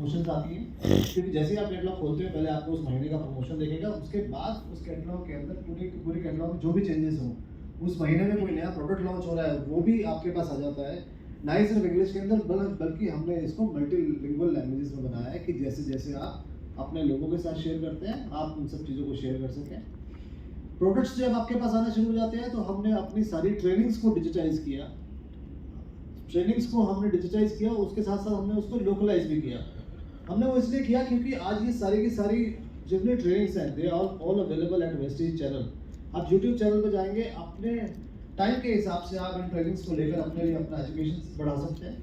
Promotions आती हैं, क्योंकि जैसे ही आप कैटलॉग खोलते हो पहले आपको उस महीने का प्रमोशन दिखेगा, उसके बाद उस कैटलॉग के अंदर पूरे कैटलॉग में जो भी चेंजेस हों, उस महीने में कोई नया प्रोडक्ट लॉन्च हो रहा है वो भी आपके पास आ जाता है। ना ही सिर्फ इंग्लिश के अंदर बल्कि हमने इसको मल्टीलिंगुअल लैंग्वेजेस में बनाया है कि जैसे जैसे आप अपने लोगों के साथ शेयर करते हैं आप उन सब चीज़ों को शेयर कर सकें। प्रोडक्ट्स जब आपके पास आना शुरू हो जाते हैं तो हमने अपनी सारी ट्रेनिंग्स को डिजिटाइज किया, उसके साथ साथ हमने उसको लोकलाइज भी किया। हमने वो इसलिए किया क्योंकि आज ये सारी की सारी जितनी ट्रेनिंग्स हैं they are all available at Vestige channel. आप यूट्यूब चैनल पर जाएंगे, अपने टाइम के हिसाब से आप इन ट्रेनिंग्स को लेकर अपने लिए अपना एजुकेशन बढ़ा सकते हैं।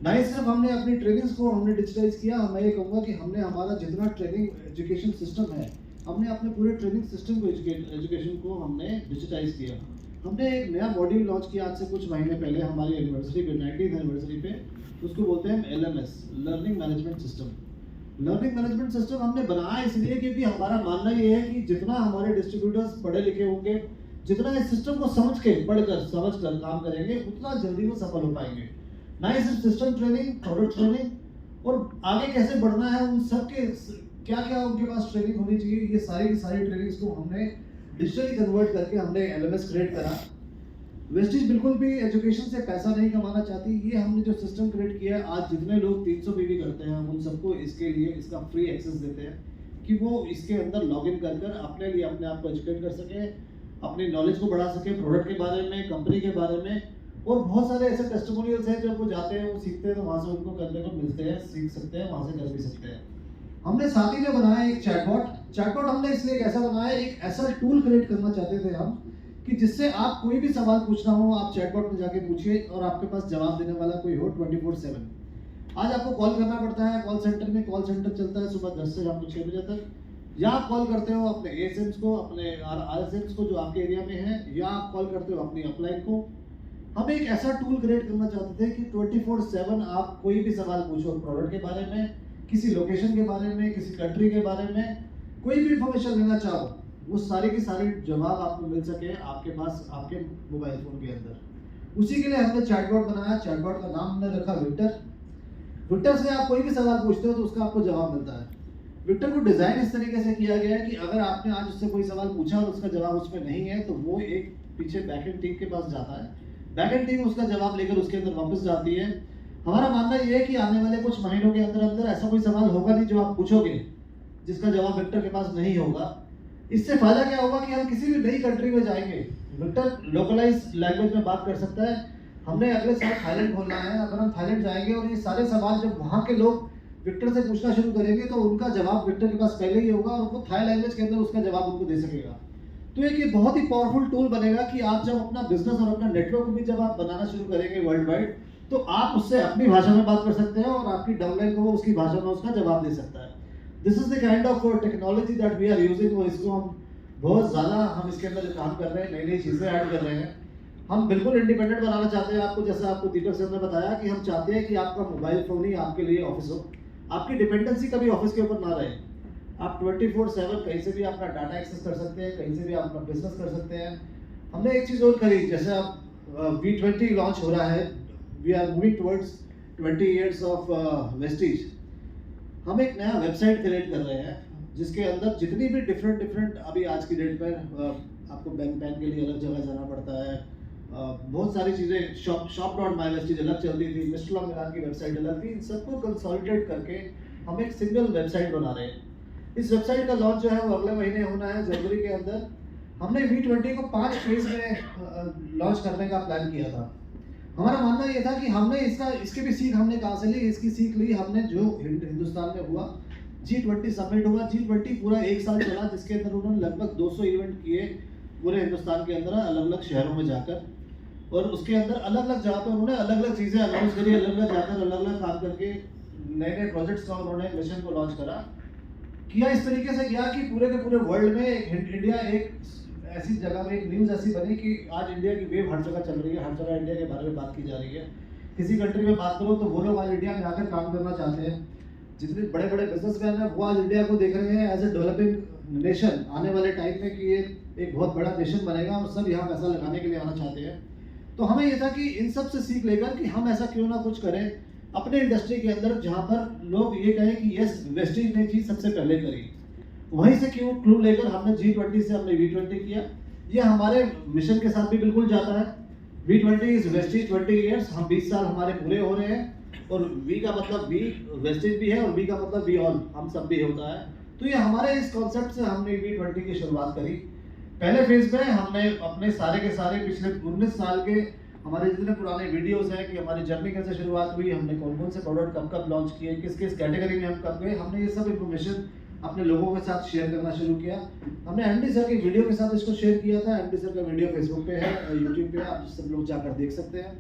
ना ही सिर्फ हमने अपनी ट्रेनिंग्स को हमने डिजिटाइज किया, मैं ये कहूँगा कि हमने हमारा जितना ट्रेनिंग एजुकेशन सिस्टम है, हमने अपने पूरे ट्रेनिंग सिस्टम को एजुकेशन को हमने डिजिटाइज किया। हमने एक नया मॉड्यूल लॉन्च किया आज से कुछ महीने पहले हमारी एनिवर्सरी पे, 90th एनिवर्सरी पे। उसको बोलते हैं LMS, learning management system. Learning management system हमने बनाया इसलिए क्योंकि हमारा मानना ये है कि जितना हमारे डिस्ट्रीब्यूटर्स पढ़े लिखे होंगे, जितना इस सिस्टम को समझ के पढ़कर समझकर काम करेंगे, उतना जल्दी वो सफल हो पाएंगे। ना ही सिर्फ सिस्टम ट्रेनिंग, प्रोडक्ट ट्रेनिंग और आगे कैसे बढ़ना है उन सब के क्या क्या उनके पास ट्रेनिंग होनी चाहिए, ये सारी की सारी ट्रेनिंग्स को हमने डिजिटली कन्वर्ट करके हमने LMS क्रिएट करा। वेस्टीज बिल्कुल भी एजुकेशन से पैसा नहीं कमाना चाहती। ये हमने जो सिस्टम क्रिएट किया है, आज जितने लोग 300 PV करते हैं हम उन सबको इसके लिए इसका फ्री एक्सेस देते हैं कि वो इसके अंदर लॉगिन कर कर अपने लिए अपने आप को एजुकेट कर सके, अपनी नॉलेज को बढ़ा सके प्रोडक्ट के बारे में, कंपनी के बारे में। और बहुत सारे ऐसे टेस्टिमोनियल्स हैं जब वो जाते हैं, वो सीखते हैं तो वहाँ से उनको करने को मिलते हैं, सीख सकते हैं, वहाँ से कर भी सकते हैं। हमने साथ ही में बनाया एक चैटबॉट हमने इसलिए ऐसा बनाया, एक ऐसा टूल क्रिएट करना चाहते थे हम कि जिससे आप कोई भी सवाल पूछना हो आप चैटबॉट में जाके पूछिए और आपके पास जवाब देने वाला कोई हो 24/7। आज आपको कॉल करना पड़ता है कॉल सेंटर में, कॉल सेंटर चलता है सुबह 10 से शाम को 6 बजे तक, या आप कॉल करते हो अपने ASMs को, अपने RSMs को जो आपके एरिया में है, या आप कॉल करते हो अपनी अपलाइन को। हम एक ऐसा टूल क्रिएट करना चाहते थे कि 24/7 आप कोई भी सवाल पूछो प्रोडक्ट के बारे में, किसी लोकेशन के बारे में, किसी कंट्री के बारे में, कोई भी इंफॉर्मेशन लेना चाहो वो सारी की सारी जवाब आपको मिल सके आपके पास, आपके मोबाइल फोन के अंदर। उसी के लिए हमने चैटबॉट बनाया। चैटबॉट का नाम हमने रखा विक्टर से आप कोई भी सवाल पूछते हो तो उसका आपको जवाब मिलता है। विक्टर को डिजाइन इस तरीके से किया गया है कि अगर आपने आज उससे कोई सवाल पूछा और उसका जवाब उसमें नहीं है तो वो एक पीछे बैकएंड टीम के पास जाता है, बैकएंड टीम उसका जवाब लेकर उसके अंदर वापस जाती है। हमारा मानना ये है कि आने वाले कुछ महीनों के अंदर अंदर ऐसा कोई सवाल होगा नहीं जो आप पूछोगे जिसका जवाब विक्टर के पास नहीं होगा। इससे फायदा क्या होगा कि हम किसी भी नई कंट्री में जाएंगे, विक्टर लोकलाइज लैंग्वेज में बात कर सकता है। हमने अगले साल थाईलैंड खोलना है, अगर हम थाईलैंड जाएंगे और ये सारे सवाल जब वहाँ के लोग विक्टर से पूछना शुरू करेंगे तो उनका जवाब विक्टर के पास पहले ही होगा और वो थाई लैंग्वेज के अंदर उसका जवाब उनको दे सकेगा। तो एक ये बहुत ही पावरफुल टूल बनेगा कि आप जब अपना बिजनेस और अपना नेटवर्क भी जब आप बनाना शुरू करेंगे वर्ल्ड वाइड, तो आप उससे अपनी भाषा में बात कर सकते हैं और आपकी डाउनलाइन को वो उसकी भाषा में उसका जवाब दे सकता है। This is the kind of technology that we are using, और इसको हम बहुत ज़्यादा हम इसके अंदर काम कर रहे हैं, नई नई चीज़ें ऐड कर रहे हैं। हम बिल्कुल इंडिपेंडेंट बनाना चाहते हैं आपको, जैसा आपको दीपक सर ने बताया कि हम चाहते हैं कि आपका मोबाइल फ़ोन ही आपके लिए ऑफिस हो, आपकी डिपेंडेंसी कभी ऑफिस के ऊपर ना रहे। आप 24/7 कहीं से भी अपना डाटा एक्सेस कर सकते हैं, कहीं से भी आप अपना बिजनेस कर सकते हैं। हमने एक चीज़ और करी, जैसे अब V20 लॉन्च हो रहा है, we are moving towards 20 years of Vestige. हम एक नया वेबसाइट क्रिएट कर रहे हैं जिसके अंदर जितनी भी डिफरेंट अभी आज की डेट में आपको बैंक के लिए अलग जगह जाना पड़ता है, बहुत सारी चीज़ें, shop.mywestige अलग चलती थी, मिस्टर मिलान की वेबसाइट अलग थी, इन सबको कंसोलिडेट करके हम एक सिंगल वेबसाइट बना रहे हैं। इस वेबसाइट का लॉन्च जो है वो अगले महीने होना है, जनवरी के अंदर। हमने V20 को 5 फेज में लॉन्च करने का प्लान किया था। हमारा मानना ये था कि हमने इसकी भी सीख हमने कहाँ से ली, इसकी सीख ली हमने जो हिंदुस्तान में हुआ, G20 समिट हुआ। G20 पूरा 1 साल चला, जिसके अंदर उन्होंने लगभग 200 इवेंट किए पूरे हिंदुस्तान के अंदर, अलग अलग शहरों में जाकर, और उसके अंदर अलग अलग जगह पर उन्होंने अलग अलग चीज़ें अनाउंस करी, अलग अलग जाकर अलग अलग काम करके नए नए प्रोजेक्ट्स का उन्होंने मिशन को लॉन्च करा। किया इस तरीके से किया कि पूरे के पूरे वर्ल्ड में इंडिया एक ऐसी जगह में एक न्यूज़ ऐसी बनी कि आज इंडिया की वेव हर जगह चल रही है, हर जगह इंडिया के बारे में बात की जा रही है। किसी कंट्री में बात करो तो वो लोग आज इंडिया में आकर काम करना चाहते हैं। जितने बड़े बड़े बिजनेसमैन हैं वो आज इंडिया को देख रहे हैं एज ए डेवलपिंग नेशन, आने वाले टाइम में कि ये एक बहुत बड़ा नेशन बनेगा और सब यहाँ पैसा लगाने के लिए आना चाहते हैं। तो हमें ये था कि इन सब से सीख लेकर कि हम ऐसा क्यों ना कुछ करें, अपने इंडस्ट्री के अंदर जहाँ पर लोग ये कहें कि यस वेस्टेज ने चीज़ सबसे पहले करी, वहीं से क्यों क्लू लेकर हमने G20 से हमने V20 किया। ये हमारे मिशन के साथ भी बिल्कुल जाता है। V20 इज वेस्टेज 20 ईयर्स, हम 20 साल हमारे पूरे हो रहे हैं, और V का मतलब V वेस्टेज भी है और V का मतलब वी ऑल, हम सब भी होता है। तो ये हमारे इस कॉन्सेप्ट से हमने V20 की शुरुआत करी। पहले फेज में हमने अपने सारे के सारे पिछले 19 साल के हमारे जितने पुराने वीडियोस हैं कि हमारी जर्नी कैसे शुरुआत हुई, हमने कौन कौन से प्रोडक्ट कब कब लॉन्च किए, किस किस कैटेगरी में हम कब गए, हमने ये सब इन्फॉर्मेशन अपने लोगों के साथ शेयर करना शुरू किया। हमने एमडी सर की वीडियो के साथ इसको शेयर किया था। एमडी सर का वीडियो फेसबुक पे है, यूट्यूब पे है, आप सब लोग जाकर देख सकते हैं।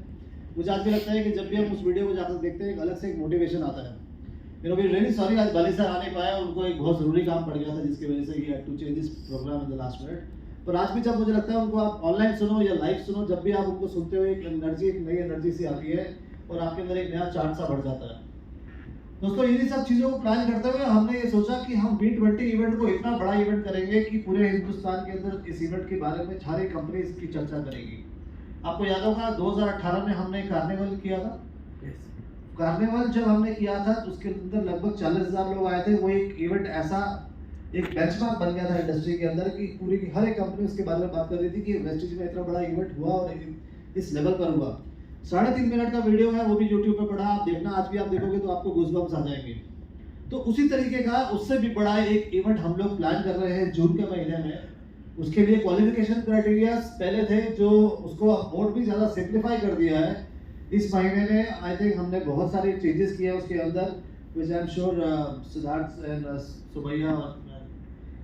मुझे आज भी लगता है कि जब भी हम उस वीडियो को जाकर देखते हैं, एक अलग से एक मोटिवेशन आता है। You know we really sorry आज बाली सर आ नहीं पाया, उनको एक बहुत ज़रूरी काम पड़ गया था जिसकी वजह से ही had to change this program in the last minute. पर आज भी जब मुझे लगता है उनको आप ऑनलाइन सुनो या लाइव सुनो, जब भी आप उनको सुनते हो एक एनर्जी, एक नई एनर्जी सी आती है और आपके अंदर एक नया चार्ट सा बढ़ जाता है। दोस्तों इन्हीं सब चीज़ों को प्लान करते हुए हमने ये सोचा कि हम V20 इवेंट को इतना बड़ा इवेंट करेंगे कि पूरे हिंदुस्तान के अंदर इस इवेंट के बारे में सारी कंपनी इसकी चर्चा करेगी। आपको याद होगा 2018 में हमने कार्निवल किया था। कार्निवल जब हमने किया था तो उसके अंदर लगभग 40,000 लोग आए थे। वो एक इवेंट ऐसा एक बेंचमार्क बन गया था इंडस्ट्री के अंदर कि पूरी की हर एक कंपनी उसके बारे में बात कर रही थी कि वेस्टेज में इतना बड़ा इवेंट हुआ और इस लेवल पर हुआ। 3.5 मिनट का वीडियो है, वो भी यूट्यूब पे पड़ा, आप देखना, आज भी आप देखोगे तो आपको गूज़बम्स आ जाएंगे। तो उसी तरीके का उससे भी बड़ा एक इवेंट हम लोग प्लान कर रहे हैं जून के महीने में। उसके लिए क्वालिफिकेशन क्राइटेरिया पहले थे, जो उसको बोर्ड भी ज़्यादा सिंप्लीफाई कर दिया है। इस महीने में आई थिंक हमने बहुत सारे चेंजेस किए हैं उसके अंदर, which I am sure Siddharth and Sumaiya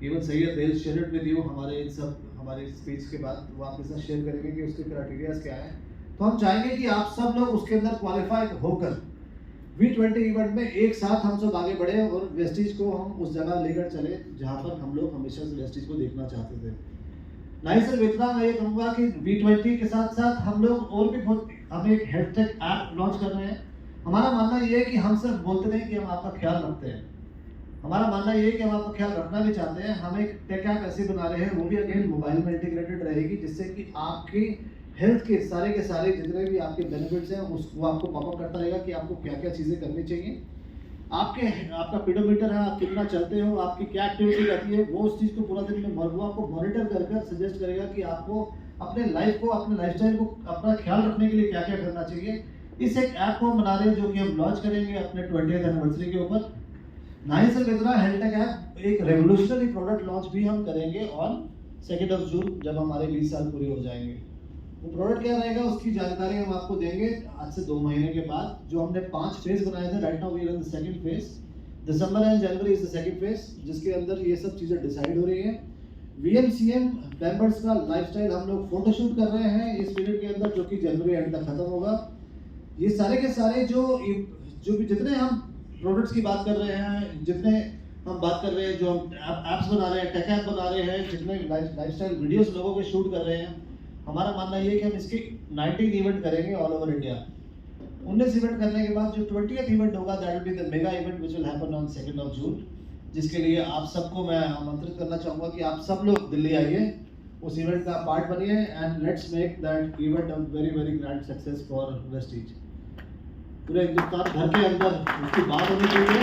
even Syed they will share it with you हमारे स्पीच के बाद, वो आपके साथ शेयर करेंगे कि उसके क्राइटेरियाज क्या है। तो हम चाहेंगे कि आप सब लोग उसके अंदर क्वालिफाई होकर V20 इवेंट में एक साथ हम सब आगे बढ़े और वेस्टेज को हम उस जगह लेकर चले जहां पर हम लोग हमेशा से वेस्टेज को देखना चाहते थे। नहीं सर इतना मैं ये कहूँगा कि V20 के साथ साथ हम लोग और भी बहुत, हम एक हैशटैग ऐप लॉन्च कर रहे हैं। हमारा मानना ये है कि हम सिर्फ बोलते नहीं कि हम आपका ख्याल रखते हैं, हमारा मानना ये है कि हम आपका ख्याल रखना भी चाहते हैं। हम एक टेक ऐप ऐसे बना रहे हैं, वो भी अगेन मोबाइल में इंटीग्रेटेड रहेगी, जिससे कि आपकी हेल्थ के सारे जितने भी आपके बेनिफिट्स हैं उसको आपको पॉपअप करता रहेगा कि आपको क्या क्या चीज़ें करनी चाहिए। आपका पीडोमीटर है, आप कितना चलते हो, आपकी क्या एक्टिविटी रहती है, वो उस चीज़ को पूरा दिन में वो आपको मॉनिटर कर सजेस्ट करेगा कि आपको अपने लाइफ को, अपने लाइफस्टाइल को, अपना ख्याल रखने के लिए क्या क्या करना चाहिए। इस एक ऐप को हम बना रहे हैं जो कि हम लॉन्च करेंगे अपने 20th एनिवर्सरी के ऊपर। नाइन सर विद्रा हेल्थ टेक ऐप, एक रेवोल्यूशनरी प्रोडक्ट लॉन्च भी हम करेंगे ऑन 2 जून जब हमारे 20 साल पूरे हो जाएंगे। वो प्रोडक्ट क्या रहेगा उसकी जानकारी हम आपको देंगे आज से 2 महीने के बाद। जो हमने 5 फेज बनाए थे, right now we are in the second phase. December and January is the second phase, जिसके अंदर ये सब चीज़ें डिसाइड हो रही हैं। VMCM मेंबर्स का लाइफस्टाइल हम लोग फोटोशूट कर रहे हैं इस पीरियड के अंदर, जो कि जनवरी एंड तक खत्म होगा। ये सारे के सारे जो भी जितने हम प्रोडक्ट्स की बात कर रहे हैं, जितने हम बात कर रहे हैं, जो हम ऐप्स बना रहे हैं, टेक ऐप बना रहे हैं, जितने लाइफस्टाइल वीडियोस लोगों के शूट कर रहे हैं, हमारा मानना ये है कि हम इसके 19 इवेंट करेंगे ऑल ओवर इंडिया। 19 इवेंट करने के बाद जो 20th इवेंट होगा, that will be the mega event which will happen on 2 जून, जिसके लिए आप सबको मैं आमंत्रित करना चाहूँगा कि आप सब लोग दिल्ली आइए, उस इवेंट का पार्ट बनिए and let's make that event a very very grand success for wastage. पूरे हिंदुस्तान घर के अंदर उसकी बात होनी चाहिए।